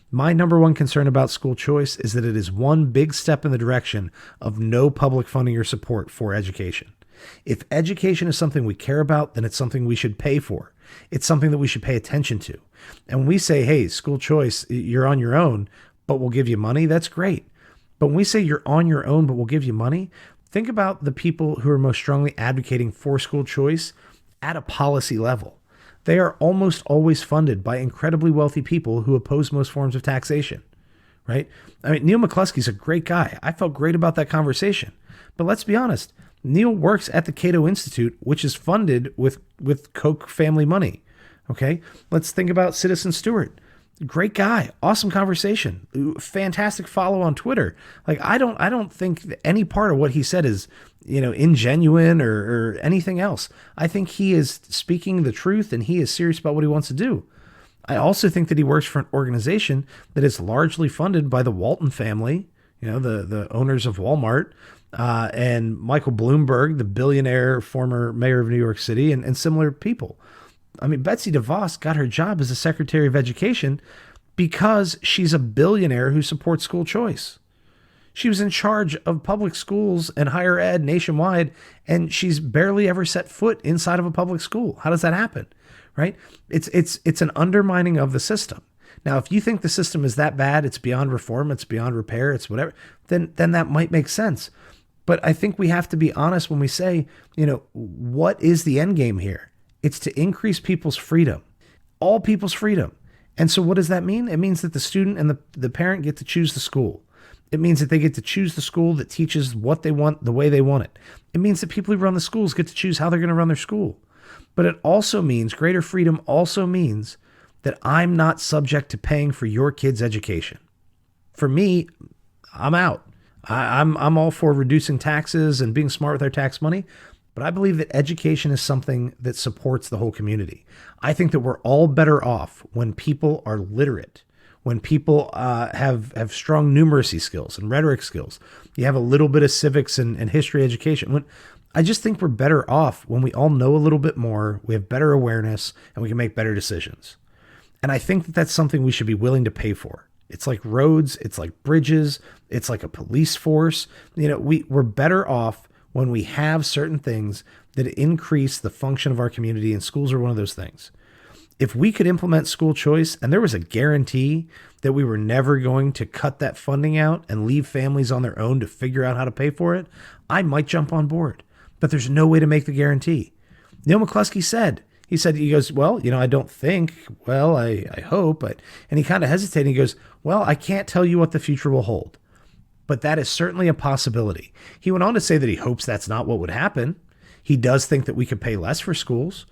My number one concern about school choice is that it is one big step in the direction of no public funding or support for education. If education is something we care about, then it's something we should pay for. It's something that we should pay attention to. And when we say, hey, school choice, you're on your own, but we'll give you money, that's great. But when we say you're on your own, but we'll give you money, think about the people who are most strongly advocating for school choice at a policy level. They are almost always funded by incredibly wealthy people who oppose most forms of taxation, right? I mean, Neal McCluskey's a great guy. I felt great about that conversation. But let's be honest, Neal works at the Cato Institute, which is funded with Koch family money, okay? Let's think about Citizen Stewart. Great guy, awesome conversation, fantastic follow on Twitter. I don't think that any part of what he said is, ingenuine or anything else. I think he is speaking the truth and he is serious about what he wants to do. I also think that he works for an organization that is largely funded by the Walton family, the owners of Walmart, and Michael Bloomberg, the billionaire former mayor of New York City, and similar people. I mean, Betsy DeVos got her job as a Secretary of Education because she's a billionaire who supports school choice. She was in charge of public schools and higher ed nationwide, and she's barely ever set foot inside of a public school. How does that happen? Right? It's an undermining of the system. Now, if you think the system is that bad, it's beyond reform, it's beyond repair, it's whatever, then that might make sense. But I think we have to be honest when we say, what is the end game here? It's to increase people's freedom, all people's freedom. And so what does that mean? It means that the student and the parent get to choose the school. It means that they get to choose the school that teaches what they want the way they want it. It means that people who run the schools get to choose how they're going to run their school. But it also means, greater freedom also means that I'm not subject to paying for your kid's education. For me, I'm out. I'm all for reducing taxes and being smart with our tax money, but I believe that education is something that supports the whole community. I think that we're all better off when people are literate, when people have strong numeracy skills and rhetoric skills. You have a little bit of civics and history education. I just think we're better off when we all know a little bit more, we have better awareness, and we can make better decisions. And I think that that's something we should be willing to pay for. It's like roads, it's like bridges, it's like a police force. We're better off when we have certain things that increase the function of our community, and schools are one of those things. If we could implement school choice and there was a guarantee that we were never going to cut that funding out and leave families on their own to figure out how to pay for it, I might jump on board. But there's no way to make the guarantee. Neal McCluskey said, he goes, well, I don't think, well, I hope, and he kind of hesitated. He goes, well, I can't tell you what the future will hold, but that is certainly a possibility. He went on to say that he hopes that's not what would happen. He does think that we could pay less for schools.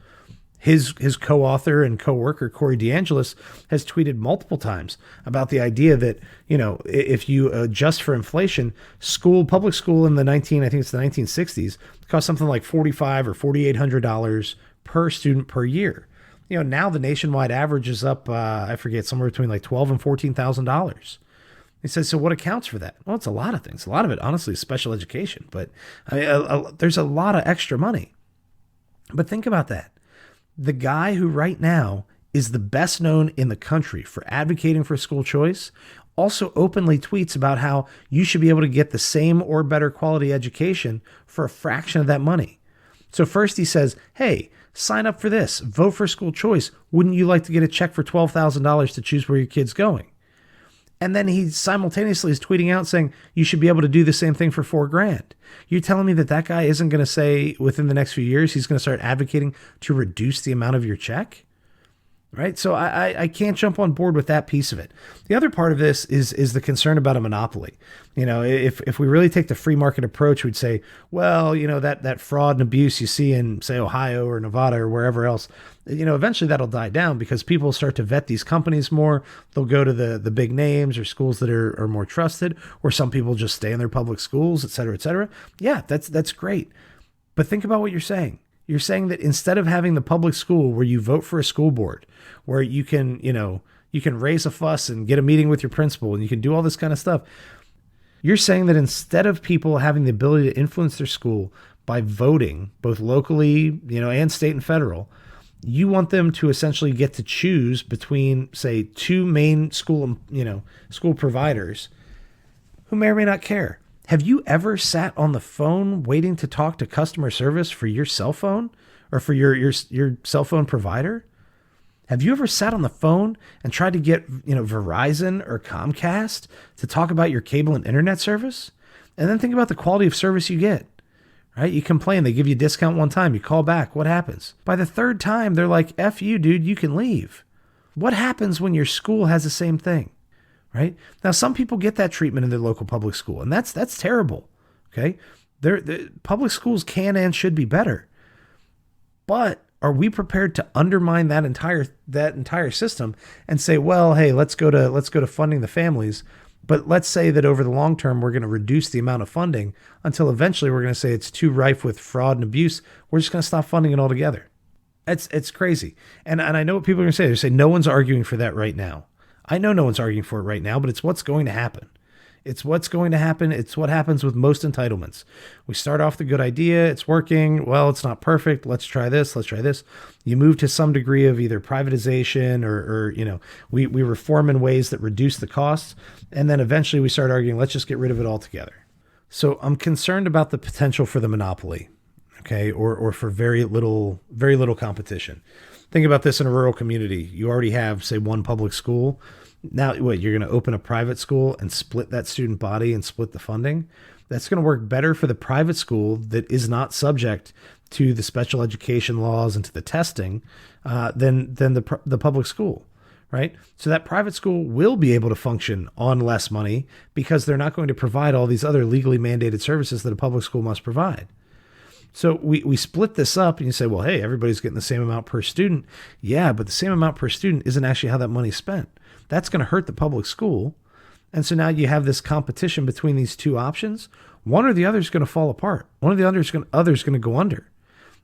His co-author and co-worker, Corey DeAngelis, has tweeted multiple times about the idea that, if you adjust for inflation, public school in the 1960s cost something like $4,500 or $4,800 per student per year. Now the nationwide average is up, I forget, somewhere between like $12,000 and $14,000. He says, so what accounts for that? Well, it's a lot of things. A lot of it, honestly, is special education, but there's a lot of extra money. But think about that. The guy who right now is the best known in the country for advocating for school choice also openly tweets about how you should be able to get the same or better quality education for a fraction of that money. So first he says, hey, sign up for this, vote for school choice. Wouldn't you like to get a check for $12,000 to choose where your kid's going? And then he simultaneously is tweeting out saying, you should be able to do the same thing for $4,000. You're telling me that guy isn't going to say within the next few years, he's going to start advocating to reduce the amount of your check? Right. So I can't jump on board with that piece of it. The other part of this is the concern about a monopoly. If we really take the free market approach, we'd say, well, that fraud and abuse you see in, say, Ohio or Nevada or wherever else, eventually that'll die down because people start to vet these companies more. They'll go to the big names or schools that are more trusted, or some people just stay in their public schools, et cetera, et cetera. Yeah, that's great. But think about what you're saying. You're saying that instead of having the public school where you vote for a school board, where you can raise a fuss and get a meeting with your principal and you can do all this kind of stuff, you're saying that instead of people having the ability to influence their school by voting, both locally, and state and federal, you want them to essentially get to choose between, say, two main school providers who may or may not care. Have you ever sat on the phone waiting to talk to customer service for your cell phone or for your cell phone provider? Have you ever sat on the phone and tried to get, Verizon or Comcast to talk about your cable and internet service? And then think about the quality of service you get, right? You complain, they give you a discount one time, you call back, what happens? By the third time, they're like, F you, dude, you can leave. What happens when your school has the same thing? Right? Now, some people get that treatment in their local public school, and that's terrible. Okay. The public schools can and should be better. But are we prepared to undermine that entire system and say, well, hey, let's go to funding the families, but let's say that over the long term, we're going to reduce the amount of funding until eventually we're going to say it's too rife with fraud and abuse. We're just going to stop funding it altogether. It's crazy. And I know what people are going to say. They say no one's arguing for that right now. I know no one's arguing for it right now, but it's what's going to happen. It's what's going to happen. It's what happens with most entitlements. We start off the good idea. It's working. Well, it's not perfect. Let's try this. Let's try this. You move to some degree of either privatization or we reform in ways that reduce the costs. And then eventually we start arguing, let's just get rid of it altogether. So I'm concerned about the potential for the monopoly, okay, or for very little competition. Think about this in a rural community. You already have, say, one public school. Now, you're going to open a private school and split that student body and split the funding? That's going to work better for the private school that is not subject to the special education laws and to the testing than the public school, right? So that private school will be able to function on less money because they're not going to provide all these other legally mandated services that a public school must provide. So we split this up and you say, well, hey, everybody's getting the same amount per student. Yeah, but the same amount per student isn't actually how that money's spent. That's going to hurt the public school. And so now you have this competition between these two options. One or the other is going to fall apart. One or the other is going to go under.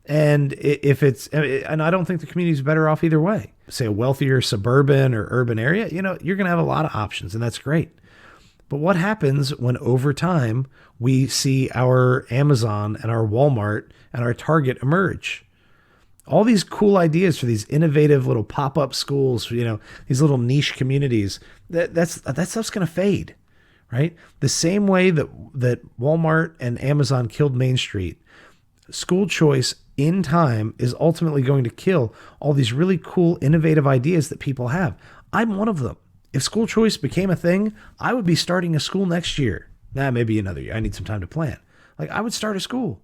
And and I don't think the community is better off either way. Say a wealthier suburban or urban area, you're going to have a lot of options, and that's great. But what happens when over time we see our Amazon and our Walmart and our Target emerge? All these cool ideas for these innovative little pop-up schools, these little niche communities, that stuff's going to fade, right? The same way that Walmart and Amazon killed Main Street, school choice in time is ultimately going to kill all these really cool, innovative ideas that people have. I'm one of them. If school choice became a thing, I would be starting a school next year. Maybe another year. I need some time to plan. I would start a school.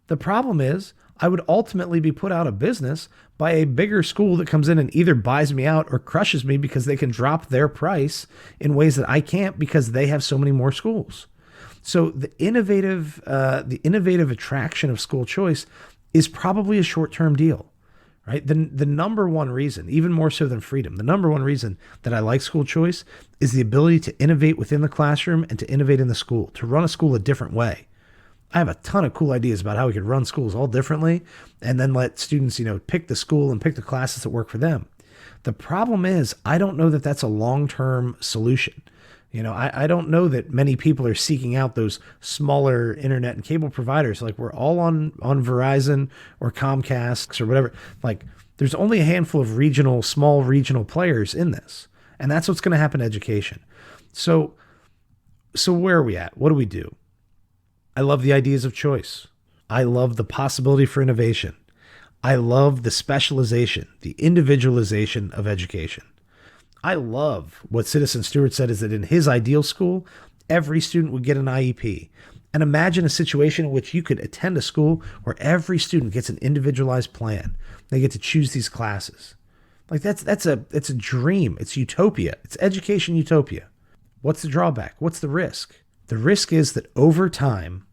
The problem is I would ultimately be put out of business by a bigger school that comes in and either buys me out or crushes me because they can drop their price in ways that I can't because they have so many more schools. So the innovative attraction of school choice is probably a short-term deal, right? The number one reason, even more so than freedom, the number one reason that I like school choice is the ability to innovate within the classroom and to innovate in the school, to run a school a different way. I have a ton of cool ideas about how we could run schools all differently and then let students, pick the school and pick the classes that work for them. The problem is I don't know that that's a long-term solution. I don't know that many people are seeking out those smaller internet and cable providers. We're all on Verizon or Comcast or whatever. There's only a handful of small regional players in this. And that's what's going to happen to education. So where are we at? What do we do? I love the ideas of choice. I love the possibility for innovation. I love the specialization, the individualization of education. I love what Citizen Stewart said is that in his ideal school, every student would get an IEP. And imagine a situation in which you could attend a school where every student gets an individualized plan. They get to choose these classes. It's a dream. It's utopia. It's education utopia. What's the drawback? What's the risk? The risk is that over time,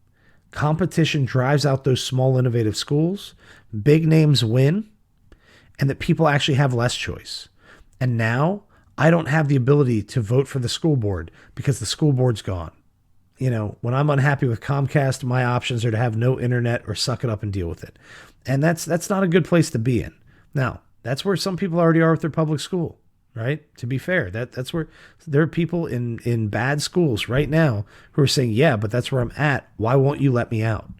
competition drives out those small innovative schools, big names win, and that people actually have less choice. And now I don't have the ability to vote for the school board because the school board's gone. When I'm unhappy with Comcast, my options are to have no internet or suck it up and deal with it. And that's not a good place to be in. Now, that's where some people already are with their public school, right? To be fair, that's where there are people in bad schools right now who are saying, yeah, but that's where I'm at. Why won't you let me out?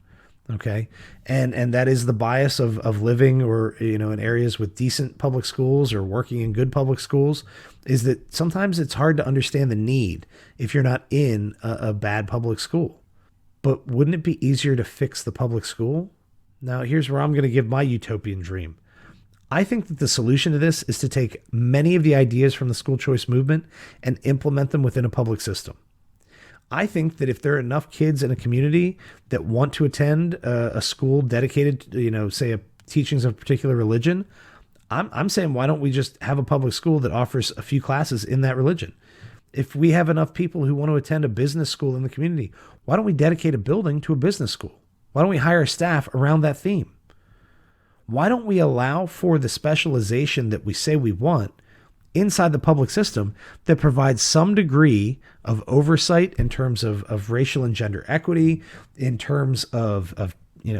Okay. And that is the bias of living or, in areas with decent public schools or working in good public schools, is that sometimes it's hard to understand the need if you're not in a bad public school. But wouldn't it be easier to fix the public school? Now, here's where I'm going to give my utopian dream. I think that the solution to this is to take many of the ideas from the school choice movement and implement them within a public system. I think that if there are enough kids in a community that want to attend a school dedicated to, say, a teachings of a particular religion, I'm saying, why don't we just have a public school that offers a few classes in that religion? If we have enough people who want to attend a business school in the community, why don't we dedicate a building to a business school? Why don't we hire staff around that theme? Why don't we allow for the specialization that we say we want inside the public system that provides some degree of oversight in terms of racial and gender equity, in terms of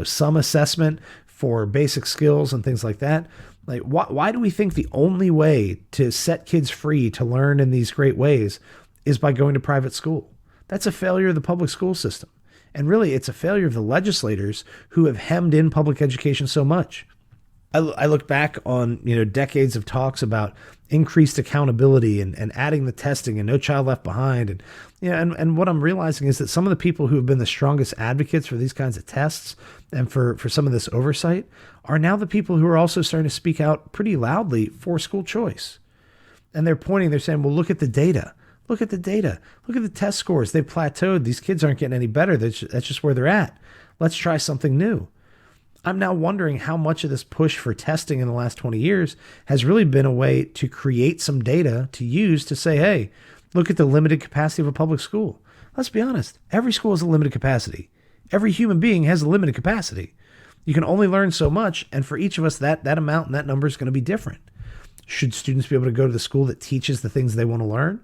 some assessment for basic skills and things like that? Why do we think the only way to set kids free to learn in these great ways is by going to private school? That's a failure of the public school system. And really, it's a failure of the legislators who have hemmed in public education so much. I look back on, decades of talks about increased accountability and adding the testing and No Child Left Behind. And what I'm realizing is that some of the people who have been the strongest advocates for these kinds of tests and for some of this oversight are now the people who are also starting to speak out pretty loudly for school choice. And they're saying, well, look at the data. Look at the data. Look at the test scores. They've plateaued. These kids aren't getting any better. That's just where they're at. Let's try something new. I'm now wondering how much of this push for testing in the last 20 years has really been a way to create some data to use to say, hey, look at the limited capacity of a public school. Let's be honest. Every school has a limited capacity. Every human being has a limited capacity. You can only learn so much. And for each of us, that amount and that number is going to be different. Should students be able to go to the school that teaches the things they want to learn?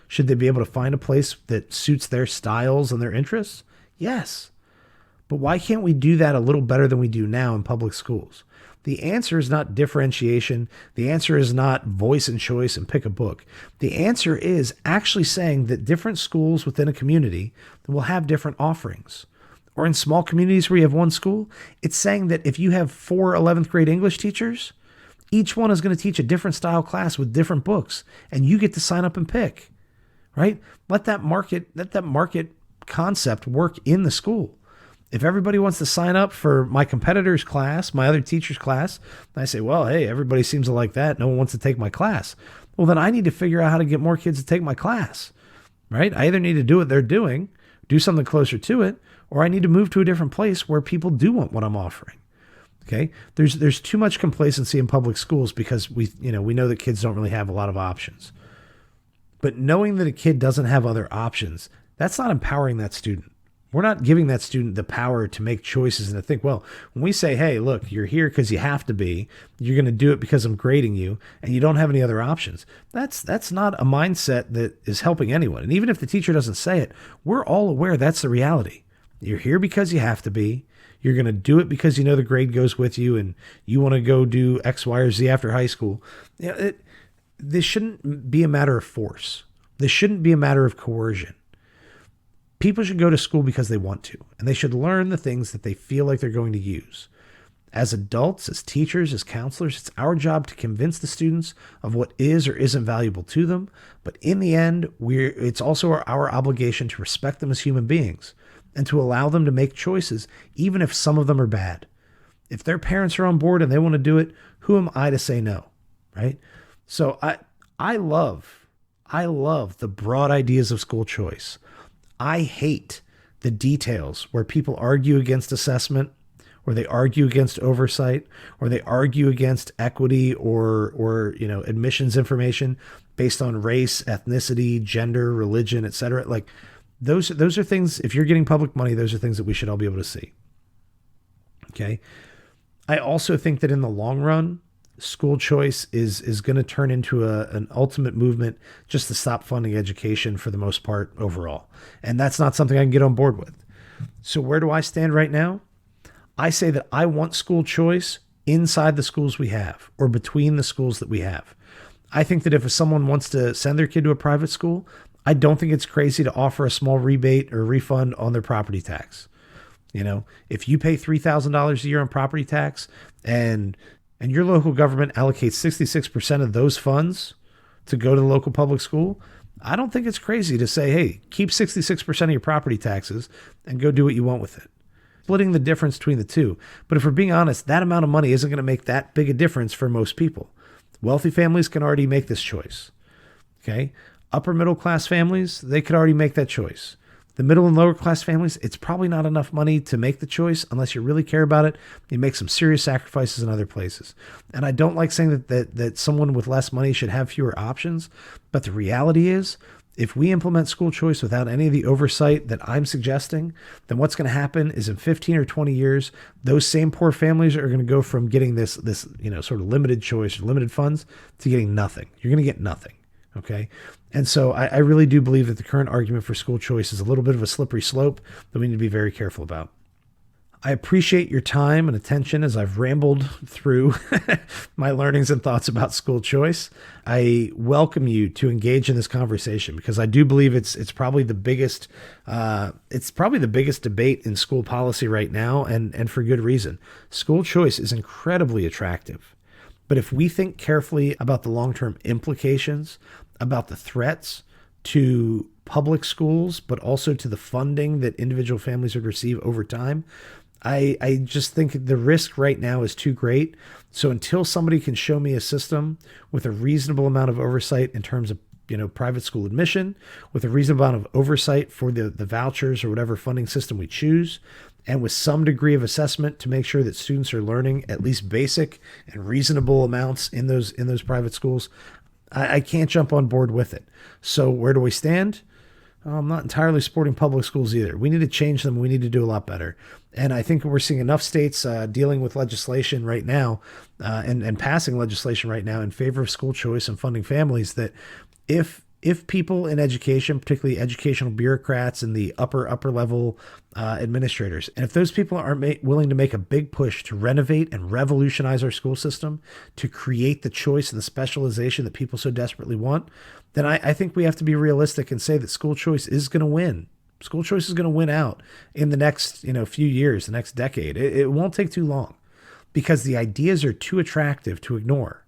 Should they be able to find a place that suits their styles and their interests? Yes. But why can't we do that a little better than we do now in public schools? The answer is not differentiation. The answer is not voice and choice and pick a book. The answer is actually saying that different schools within a community will have different offerings. Or in small communities where you have one school, it's saying that if you have 4 11th grade English teachers, each one is going to teach a different style class with different books, and you get to sign up and pick, right? Let that market concept work in the school. If everybody wants to sign up for my competitor's class, my other teacher's class, and I say, well, hey, everybody seems to like that. No one wants to take my class. Well, then I need to figure out how to get more kids to take my class, right? I either need to do what they're doing, do something closer to it, or I need to move to a different place where people do want what I'm offering. Okay. There's too much complacency in public schools because we know that kids don't really have a lot of options. But knowing that a kid doesn't have other options, that's not empowering that student. We're not giving that student the power to make choices and to think, well, when we say, hey, look, you're here because you have to be, you're going to do it because I'm grading you, and you don't have any other options. That's not a mindset that is helping anyone. And even if the teacher doesn't say it, we're all aware that's the reality. You're here because you have to be. You're going to do it because you know the grade goes with you and you want to go do X, Y, or Z after high school. This shouldn't be a matter of force. This shouldn't be a matter of coercion. People should go to school because they want to, and they should learn the things that they feel like they're going to use. As adults, as teachers, as counselors, it's our job to convince the students of what is or isn't valuable to them. But in the end, it's also our obligation to respect them as human beings and to allow them to make choices, even if some of them are bad. If their parents are on board and they want to do it, who am I to say no, right? So I love the broad ideas of school choice. I hate the details where people argue against assessment, or they argue against oversight, or they argue against equity or admissions information based on race, ethnicity, gender, religion, etc. Like those are things, if you're getting public money, those are things that we should all be able to see. Okay. I also think that in the long run, school choice is going to turn into an ultimate movement just to stop funding education for the most part overall. And that's not something I can get on board with. So where do I stand right now? I say that I want school choice inside the schools we have or between the schools that we have. I think that if someone wants to send their kid to a private school, I don't think it's crazy to offer a small rebate or refund on their property tax. If you pay $3,000 a year on property tax and your local government allocates 66% of those funds to go to the local public school, I don't think it's crazy to say, hey, keep 66% of your property taxes and go do what you want with it. Splitting the difference between the two. But if we're being honest, that amount of money isn't going to make that big a difference for most people. Wealthy families can already make this choice. Okay? Upper middle class families, they could already make that choice. The middle and lower class families, it's probably not enough money to make the choice unless you really care about it. You make some serious sacrifices in other places. And I don't like saying that someone with less money should have fewer options. But the reality is, if we implement school choice without any of the oversight that I'm suggesting, then what's going to happen is in 15 or 20 years, those same poor families are going to go from getting this sort of limited choice or limited funds to getting nothing. You're going to get nothing. Okay. And so I really do believe that the current argument for school choice is a little bit of a slippery slope that we need to be very careful about. I appreciate your time and attention as I've rambled through my learnings and thoughts about school choice. I welcome you to engage in this conversation because I do believe it's probably the biggest debate in school policy right now, and for good reason. School choice is incredibly attractive. But if we think carefully about the long-term implications, about the threats to public schools, but also to the funding that individual families would receive over time, I just think the risk right now is too great. So until somebody can show me a system with a reasonable amount of oversight in terms of, private school admission, with a reasonable amount of oversight for the vouchers or whatever funding system we choose, and with some degree of assessment to make sure that students are learning at least basic and reasonable amounts in those private schools, I can't jump on board with it. So where do we stand? I'm not entirely supporting public schools either. We need to change them. We need to do a lot better. And I think we're seeing enough states dealing with legislation right now and passing legislation right now in favor of school choice and funding families that if people in education, particularly educational bureaucrats and the upper level administrators, and if those people aren't willing to make a big push to renovate and revolutionize our school system, to create the choice and the specialization that people so desperately want, then I think we have to be realistic and say that school choice is going to win. School choice is going to win out in the next few years, the next decade. It won't take too long because the ideas are too attractive to ignore.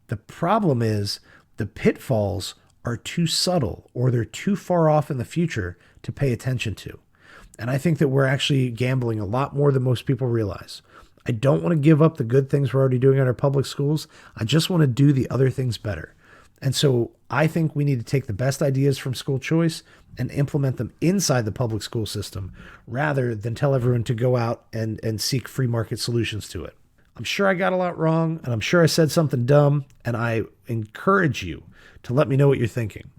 The problem is the pitfalls are too subtle or they're too far off in the future to pay attention to. And I think that we're actually gambling a lot more than most people realize. I don't want to give up the good things we're already doing in our public schools. I just want to do the other things better. And so I think we need to take the best ideas from school choice and implement them inside the public school system rather than tell everyone to go out and seek free market solutions to it. I'm sure I got a lot wrong, and I'm sure I said something dumb, and I encourage you to let me know what you're thinking.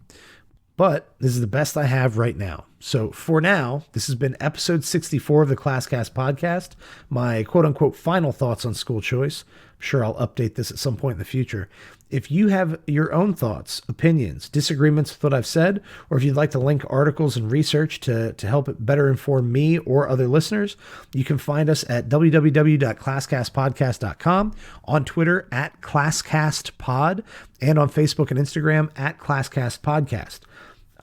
But this is the best I have right now. So for now, this has been episode 64 of the ClassCast podcast, my quote-unquote final thoughts on school choice. I'm sure I'll update this at some point in the future. If you have your own thoughts, opinions, disagreements with what I've said, or if you'd like to link articles and research to help it better inform me or other listeners, you can find us at www.classcastpodcast.com, on Twitter at ClassCastPod, and on Facebook and Instagram at ClassCast Podcast.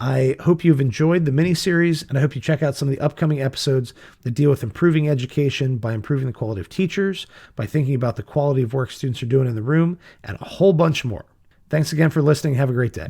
I hope you've enjoyed the mini-series, and I hope you check out some of the upcoming episodes that deal with improving education by improving the quality of teachers, by thinking about the quality of work students are doing in the room, and a whole bunch more. Thanks again for listening. Have a great day.